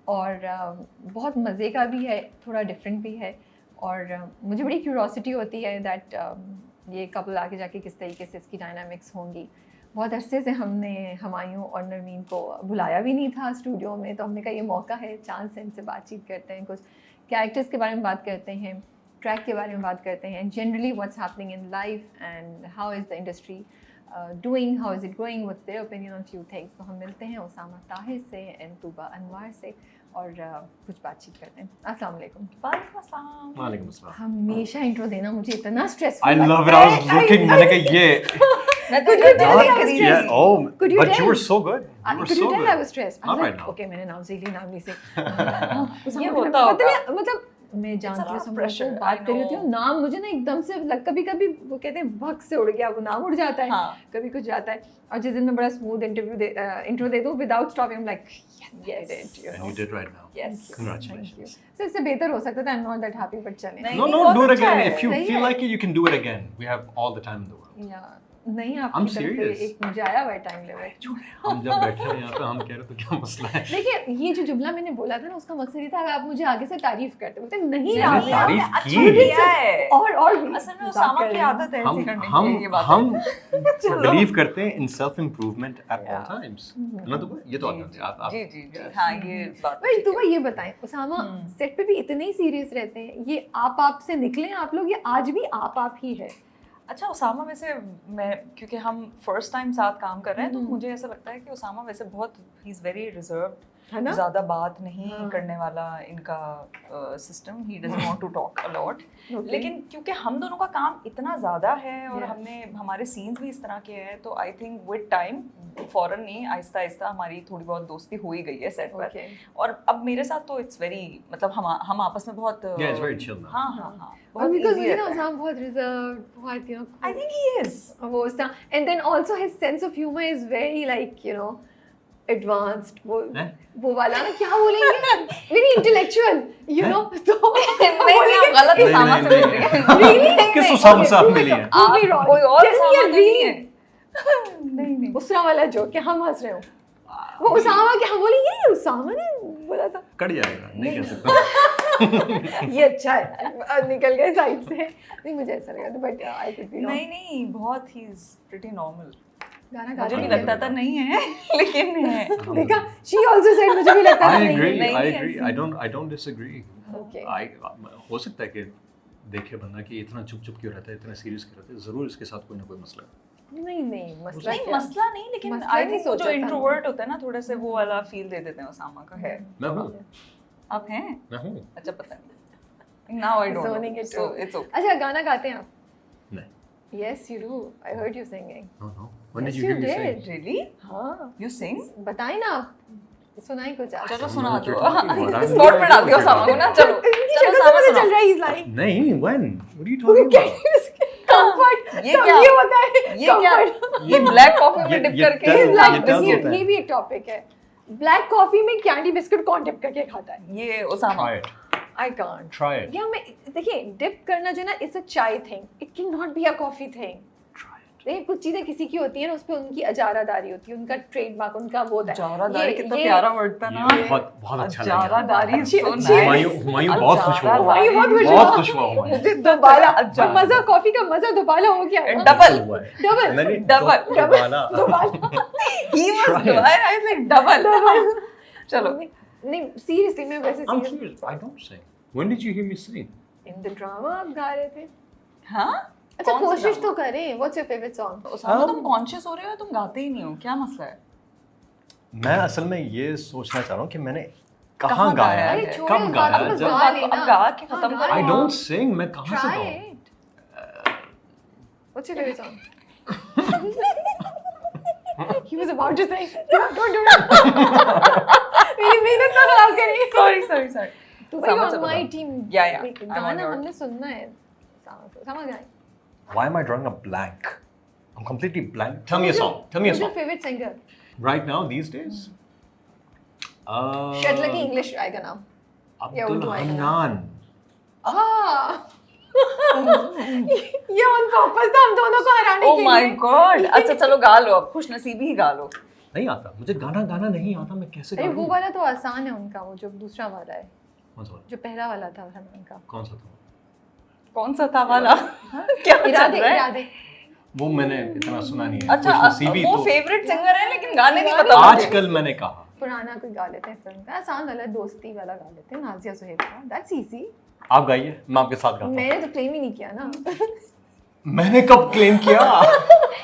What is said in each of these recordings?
और बहुत मज़े का भी है, थोड़ा डिफरेंट भी है। और मुझे बड़ी क्यूरोसिटी होती है दैट ये कपल आगे जाके किस तरीके से इसकी डायनामिक्स होंगी। बहुत अरसे से हमने हुमायूं और नरमीन को बुलाया भी नहीं था स्टूडियो में, तो हमने कहा ये मौका है, चांस है, इनसे बातचीत करते हैं, कुछ कैरेक्टर्स के बारे में बात करते हैं, ट्रैक के बारे में बात करते हैं, generally what's happening in life and how is the industry doing, how is it going, what's their opinion on few things. तो हम मिलते हैं उसामा ताहिर से एंड तूबा अनवार से और कुछ बातचीत करते हैं। अस्सलाम वालेकुम। वालेकुम अस्सलाम। हमेशा इंट्रो देना मुझे इतना stress. I love it. I was looking. मैंने कहा ये. Could you tell I was Yeah. stressed? Oh, Could you but tell? you were so good. You were Could you so tell good. I was stressed? Not right now. Okay, मैंने नाम से ही नाम नहीं से। ये होता होगा। मतलब मैं जानती हूँ सब लोगों pressure, को बात I करी होती हूँ, know. नाम मुझे ना एकदम से कभी कभी वो कहते हैं भग से उड़ गया, वो नाम उड़ जाता है, हाँ. कभी कुछ जाता है। और जिस दिन मैं बड़ा स्मूथ इंट्रो दे दूँ without stopping, like Yes. And you did right now. Yes. Congratulations. So इससे बेहतर हो सकता था। I'm not that happy, but चलें। नहीं, No, बहुत do it अच्छा again. है। If you सही feel है। like it, you can do it again. We have all the time in the world. या नहीं, I'm आपकी तरफ से serious. एक मुझे आया हुआ है टाइम लिमिट। हम जब बैठे हैं यहाँ पे हम कह रहे तो क्या मसला है? देखिए ये जो जुमला मैंने बोला था ना, उसका मकसद ये था कि आप मुझे आगे से तारीफ करते, बोलते नहीं मैंने आप तारीफ यार, की। अच्छा किया है। और भी असल में उसामा की आदत है ऐसी करने हम की, ये बात हम चलो। बिलीव करते हैं in self improvement at all Yeah. times. ना तो ये तो आदत है। आप जी जी जी हाँ ये बात भाई ठीक तो है। ये बताएं, उसामा सेट पे भी इतने ही सीरियस रहते हैं, ये आप से निकले आप लोग, ये आज भी आप ही है? अच्छा उसामा वैसे मैं क्योंकि हम फर्स्ट टाइम साथ काम कर रहे हैं तो मुझे ऐसा लगता है कि उसामा वैसे बहुत ही इज वेरी रिजर्व्ड है ना? ज़्यादा बात नहीं हाँ। करने वाला इनका system, he doesn't want to talk a lot. लेकिन क्योंकि हम दोनों का काम इतना ज़्यादा है और Yeah. हमने हमारे सीन्स भी इस तरह के हैं तो आई थिंक विद टाइम फौरन नहीं आहिस्ता आहिस्ता हमारी थोड़ी बहुत दोस्ती हो ही गई है सेट पर। Okay. और अब मेरे साथ तो इट्स वेरी मतलब हम आपस में बहुत Yeah, it's very chill now. हाँ हाँ हाँ और बहुत बिकॉज़ easy मुझे ना रहता है। उसामा बहुत रिजर्व्ड, बहुत I think he is. वो उसका, and then also his sense of humour is very like advanced, वो वाला ना क्या बोलेंगे, वेरी इंटेलेक्चुअल, तो नहीं आप गलत नहीं, उसामा नहीं, से मिल नहीं। रही हैं। Really? किस उसामा से आप मिली हैं? आप कोई और Tell me उसामा a तो नहीं really- है। नहीं नहीं उसरा वाला जोक कि हम हंस रहे हो, वो उसामा क्या हम बोले, ये उसामा ने बोला था, कट जाएगा, नहीं कह सकता। ये अच्छा है, निकल गए साइड से। नहीं मुझे ऐसा लगा था, बट आई कुड बी नहीं नहीं बहुत ही प्रिटी नॉर्मल। गाना मुझे भी गाते लगता था नहीं है लेकिन है। देखा, शी आल्सो सेड मुझे भी लगता था I नहीं है। agree. नहीं, I नहीं, agree. ऐसे- I don't disagree. Okay. हो सकता है कि देखे बंदा कि इतना चुप चुप क्यों रहता है, इतना सीरियस क्यों रहता है, जरूर इसके साथ कोई ना कोई मसला है। नहीं मसला नहीं क्या? मसला नहीं लेकिन मसला आई नहीं थिंक वो सोचा जो था। इंट्रोवर्ट होता है ना थोड़े से वो वाला फील दे देते हैं उसामा का है। मैं हूँ, आप हैं? मैं हूँ। अच्छा पता नहीं। Now I don't Zoning know. it So too. it's okay. अच्छा गाना गाते हैं आप? नहीं, Yes you do. I heard you singing. no. When did Yes, you hear you me did. sing? Really? हाँ, You sing? बताएं ना आप, सुनाई कुछ आप। चलो I सुना don't know दो। what you're talking about. Spot पे डाल दिया उसामा को ना चलो। इनकी चलो शक्ल से उसामा पता सुना। चल रहा है he's lying. नहीं, when? What are you talking about? Comfort. ये कब क्या? ये होता है? ये क्या? Comfort. ये ब्लैक कॉफी में ये- डिप ये करके tell- He's like, ये tell ये होता है। ये भी एक टॉपिक है। ब्लैक कॉफी में कैंडी बिस्कुट कौन डिप करके खाता है? ये Usama. Try it. I can't. Try it. या मैं देखिए डिप करना जो है ना, इट्स अ चाय thing, it can not be a coffee thing. Try it. देखिए कुछ चीजें किसी की होती है ना, उस पे उनकी अजारादारी होती है, उनका ट्रेडमार्क, उनका वो होता है। जारादारी ये- कितना ये- प्यारा वर्ड था ना। ये बहुत अच्छा लगा। जारादारी अच्छी- so अच्छी- nice। हुमायूं बहुत खुश हुआ। जारादारी बहुत खुश बहुत हुआ। खुश हुआ हुमायूं। मुझे दोबारा अच्छा। मजा, कॉफी का मजा दोबारा हो गया ना? डबल हुआ है। डबल नहीं, Double. दोबारा। he was Try it. I was like double चलो नहीं सीरियसली मैं वैसे I'm serious- serious. I don't sing. When did you hear me sing? In the drama आप गा रहे थे। हाँ अच्छा कौन सा कोशिश drama? तो करें। What's your favourite song? Usama तुम कॉन्शियस हो रहे हो, तुम गाते ही नहीं हो, क्या मसला है? मैं असल में ये सोचना चाह रहा हूँ कि मैंने कहाँ कहाँ गाया गाया है, है? अरे छोड़ो कब उस गाया बात को, है, बस जब गा लेना। अब गा के हाँ, खत्म गा करो। I लेना। don't sing. मैं कहाँ से Try गाऊँ? it. What's your favorite song? He was about to say, don't do that. मेरी मेहनत ना खराब करिए। Sorry तो सामा भाई से on my बताओ। team। Yeah, yeah. Like, I'm on गाना your- हमने सुनना है। सामा गाएं। Why am I drawing a blank? I'm completely blank. Tell me a song. Tell me a Who's your song. favorite singer? Right now, these days. Shirt लगी English आएगा नाम। या Abdul Urdu आएगा। Hannan. हाँ। ये ऑन पर्पस था हम दोनों को हराने Oh के my लिए। god अच्छा चलो गा लो, अब खुश नसीबी ही गा लो। नहीं आता मुझे, गाना नहीं आता, मैं कैसे अरे वो गाऊं? वाला तो आसान है उनका, वो जो दूसरा वाला है, कौन सा वाला? जो पहला वाला था सलमान का। कौन सा था? कौन सा था वाला? क्या चल इरादे रहा है? इरादे। वो मैंने इतना सुना नहीं है। अच्छा, खुशनसीबी वो तो फेवरेट सिंगर है लेकिन गाने नहीं पता मुझे। आजकल मैंने कहा पुराना कोई गा लेते हैं फिल्म का, आसान वाला दोस्ती वाला गा लेते हैं, नाज़िया सुहेब का, दैट्स इजी। आप गाइए, मैं आपके साथ गाता हूँ। मैंने तो क्लेम ही नहीं किया ना। मैंने कब क्लेम किया?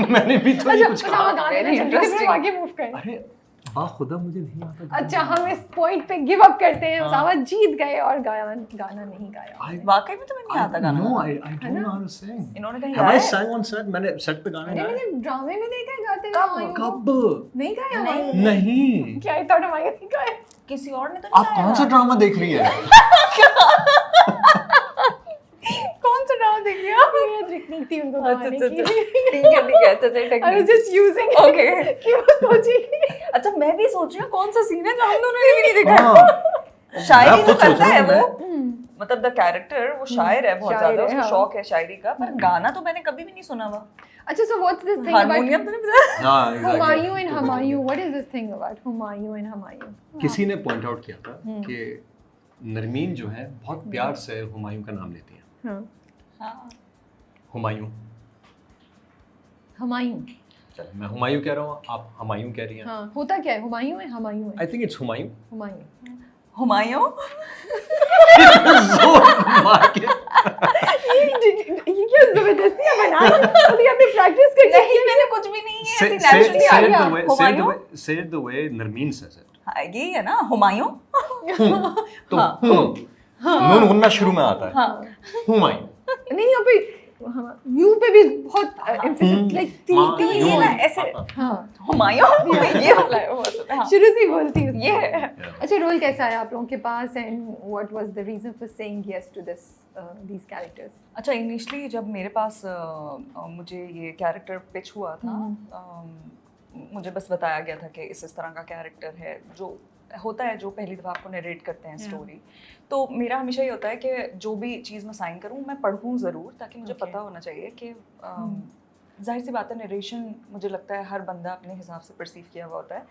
मैंने भी तो नहीं अच्छा कुछ कुछ कहा। हम गाने Very में जल्दी से interesting. आगे मूव करें। अरे वाह खुदा, मुझे नहीं आता गाना। अच्छा हम इस पॉइंट पे गिव अप करते हैं, हाँ। उसामा जीत गए और गाना नहीं गाया। वाकई में तुम्हें नहीं आता गाना? No, I don't know how to sing. इन्होंने कहीं Have I गाया है? sang on set? मैंने सेट पे गाना अरे गाया? मैंने ड्रामे में देखा है गाते हुए कब? हुमायूं को। कब? नहीं गाया नहीं। हुमायूं? नहीं। क्या आई थॉट हुमायूं नहीं गाया। किसी और ने तो नहीं आप गाया? कौन सा ड्रामा देख रही है? कौन सा ड्रामा देख लिया? मेरा ट्रिक थी उनको अच्छा गाने अच्छा की। ठीक है अच्छा I was technique. just using Okay. कि वो सोचेगी। अच्छा मैं भी सोच रही हूँ कौन सा सीन है जो हम दोनों ने भी नहीं देखा। हाँ। शायरी मैं तो खुद सोच करता रहा है हूँ, मैं- वो, मतलब द कैरेक्टर वो शायर है बहुत शायर ज्यादा, है, उसको हाँ। शौक है शायरी का, पर गाना तो मैंने कभी भी नहीं सुना हुआ। अच्छा so what's this thing harmonium about तो नहीं पता। हाँ, exactly. Humayun and Humayun? What is this thing about Humayun and Humayun? किसी ने पॉइंट आउट किया था कि नरमीन जो है बहुत प्यार से हुमायूं का नाम लेती है। हाँ हाँ। हुमायूं, हुमायूं। चल मैं हुमायूं कह रहा हूँ, आप हुमायूं कह रही हैं। हाँ होता क्या है, हुमायूं है हुमायूं है I think it's Humayun. Humayun. Humayun जोर मार के। ये क्या जबरदस्ती है बना रही हो? अभी आपने प्रैक्टिस कर नहीं मैंने कुछ भी नहीं है, ऐसे नेचुरली आ Say it गया। the way, Humayun say it the way Narmeen says it. हाँ, यही है ना हुमायूं। तो हाँ, नून गुन्ना शुरू में आता है। हाँ हुमायूं। नहीं यहाँ पे यू पे भी बहुत emphasis like हाँ, तीन ये यूं ना है। ऐसे हाँ हुमायूं ये वाला है वो वाला, हाँ। शुरू से ही बोलती हूँ ये है। अच्छा रोल कैसा है आप लोगों के पास and what was the reason for saying yes to this these characters? अच्छा इनिशियली जब मेरे पास मुझे ये कैरेक्टर पिच हुआ था, मुझे बस बताया गया था कि इस तरह का कैरेक्टर है जो होता है, जो पहली दफ़ा आपको नरेट करते हैं स्टोरी। तो मेरा हमेशा ये होता है कि जो भी चीज़ मैं साइन करूँ मैं पढ़ूँ ज़रूर, ताकि मुझे पता होना चाहिए कि जाहिर सी बात है नरेशन मुझे लगता है हर बंदा अपने हिसाब से परसीव किया हुआ होता है,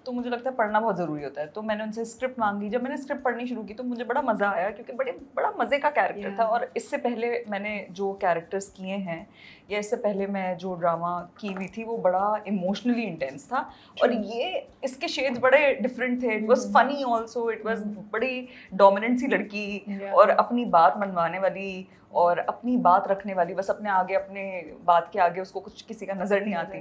तो मुझे लगता है पढ़ना बहुत ज़रूरी होता है। तो मैंने उनसे स्क्रिप्ट मांगी, जब मैंने स्क्रिप्ट पढ़नी शुरू की तो मुझे बड़ा मज़ा आया, क्योंकि बड़ा मज़े का कैरेक्टर था। और इससे पहले मैंने जो कैरेक्टर्स किए हैं या इससे पहले मैं जो ड्रामा की हुई थी वो बड़ा इमोशनली इंटेंस था, और ये इसके शेड्स बड़े डिफरेंट थे। It was funny also, it was बड़ी डोमिनेंट सी लड़की और अपनी बात मनवाने वाली और अपनी बात रखने वाली, बस अपने आगे, अपने बात के आगे उसको कुछ किसी का नज़र नहीं आती।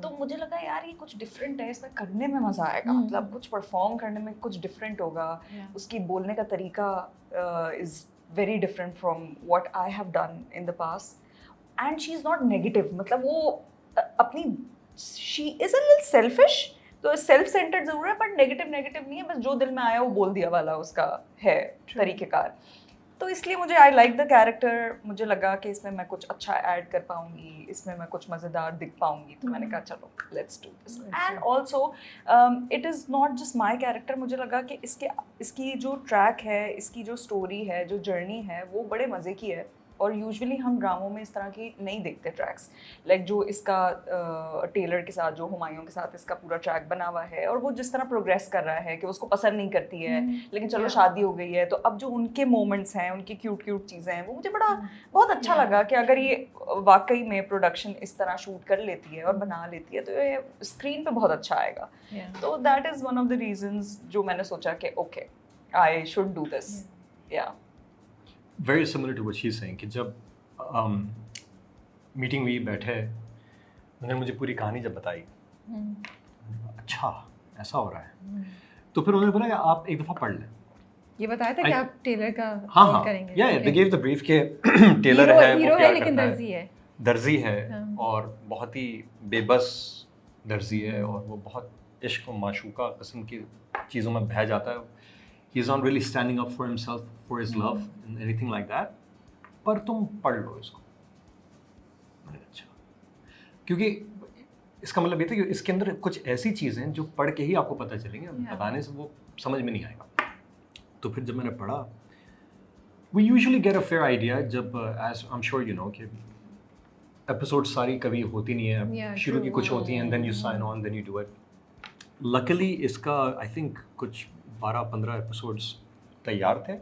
तो मुझे लगा यार ये कुछ डिफरेंट है, इसमें करने में मज़ा आएगा, मतलब कुछ परफॉर्म करने में कुछ डिफरेंट होगा। उसकी बोलने का तरीका is very different from what I have done in the past, and she is not negative, मतलब वो अपनी she is a little selfish, तो सेल्फ सेंटर्ड ज़रूर है बट नेगेटिव नहीं है, बस जो दिल में आया वो बोल दिया वाला उसका है तरीक़ेकार। तो इसलिए मुझे आई लाइक द कैरेक्टर, मुझे लगा कि इसमें मैं कुछ अच्छा ऐड कर पाऊंगी, इसमें मैं कुछ मज़ेदार दिख पाऊंगी, तो मैंने कहा चलो let's do this. And also it is not just my character, मुझे लगा कि इसकी जो ट्रैक है, इसकी जो स्टोरी है, जो जर्नी है, वो बड़े मज़े की है। और यूजुअली हम ड्रामों में इस तरह की नहीं देखते ट्रैक्स, लाइक जो इसका टेलर के साथ, जो हुमायूं के साथ इसका पूरा ट्रैक बना हुआ है, और वो जिस तरह प्रोग्रेस कर रहा है कि उसको पसंद नहीं करती है, लेकिन चलो शादी हो गई है, तो अब जो उनके मोमेंट्स हैं, उनकी क्यूट चीज़ें हैं, वो मुझे बहुत अच्छा लगा कि अगर ये वाकई में प्रोडक्शन इस तरह शूट कर लेती है और बना लेती है तो ये स्क्रीन पे बहुत अच्छा आएगा। तो that is one of the reasons जो मैंने सोचा कि okay I should do this. Yeah very similar to what she is saying कि जब मीटिंग हुई, बैठे, उन्होंने मुझे पूरी कहानी जब बताई, अच्छा ऐसा हो रहा है, तो फिर उन्होंने बोला कि आप एक दफ़ा पढ़ लें। ये बताया था कि आप टेलर का हाँ करेंगे? या दे गिव द ब्रीफ के टेलर है, हीरो वो है प्यार लेकिन करता दर्जी है, दर्जी है और बहुत ही बेबस दर्जी है, और वो बहुत इश्क और माशूका किस्म की चीज़ों में बह जाता है। He is not really standing up for himself, for his love, and anything like that. पर तुम पढ़ लो इसको। मैंने कहा अच्छा, क्योंकि इसका मतलब ये था कि इसके अंदर कुछ ऐसी चीज़ें जो पढ़ के ही आपको पता चलेंगे, बताने से वो समझ में नहीं आएगा। तो फिर जब मैंने पढ़ा, we usually get a fair idea जब as I'm sure you know कि एपिसोड सारी कभी होती नहीं है, शुरू की कुछ होती हैं, and then you sign on, then you do it. Luckily इसका आई थिंक कुछ 12-15 एपिसोड्स तैयार थे